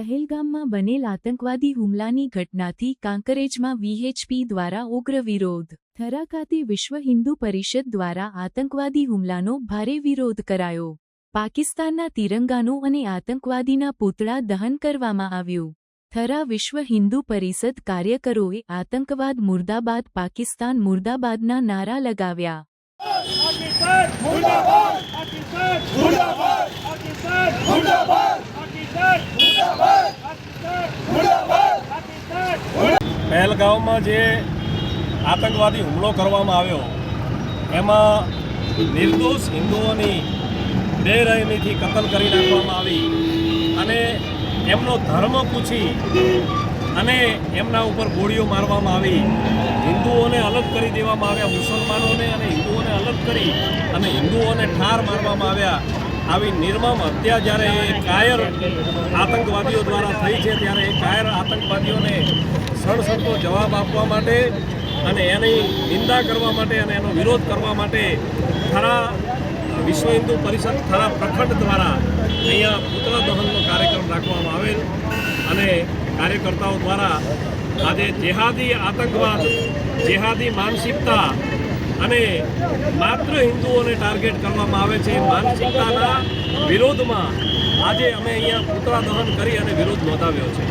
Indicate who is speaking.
Speaker 1: પહેલગામમાં બનેલ આતંકવાદી હુમલાની ઘટનાથી કાંકરેજમાં વીએચપી દ્વારા ઉગ્ર વિરોધ. થરા ખાતે વિશ્વ હિન્દુ પરિષદ દ્વારા આતંકવાદી હુમલાનો ભારે વિરોધ કરાયો. પાકિસ્તાનના તિરંગાનો અને આતંકવાદીના પૂતળા દહન કરવામાં આવ્યું. થરા વિશ્વ હિન્દુ પરિષદ કાર્યકરોએ આતંકવાદ મુર્દાબાદ પાકિસ્તાન મુર્દાબાદના નારા લગાવ્યા.
Speaker 2: પહેલગામમાં જે આતંકવાદી હુમલો કરવામાં આવ્યો એમાં નિર્દોષ હિન્દુઓની બેરહેમીથી કતલ કરી નાખવામાં આવી અને એમનો ધર્મ પૂછી અને એમના ઉપર ગોળીઓ મારવામાં આવી. હિન્દુઓને અલગ કરી દેવામાં આવ્યા, મુસલમાનોને અને હિન્દુઓને અલગ કરી અને હિન્દુઓને ઠાર મારવામાં આવ્યા. આવી નિર્મમ હત્યા જ્યારે એ કાયર આતંકવાદીઓ દ્વારા થઈ છે ત્યારે એ કાયર આતંકવાદીઓને સણસણતો જવાબ આપવા માટે અને એની નિંદા કરવા માટે અને એનો વિરોધ કરવા માટે થરા વિશ્વ હિન્દુ પરિષદ થરા પ્રખંડ દ્વારા અહીંયા પુતળા દહનનો કાર્યક્રમ રાખવામાં આવેલ અને કાર્યકર્તાઓ દ્વારા આજે જેહાદી આતંકવાદ, જેહાદી માનસિકતા અને માત્ર હિન્દુઓને ટાર્ગેટ કરવામાં આવે છે માનસિકતાના વિરોધમાં આજે અમે અહીંયા પુતળા દહન કરી અને વિરોધ નોંધાવ્યો છે.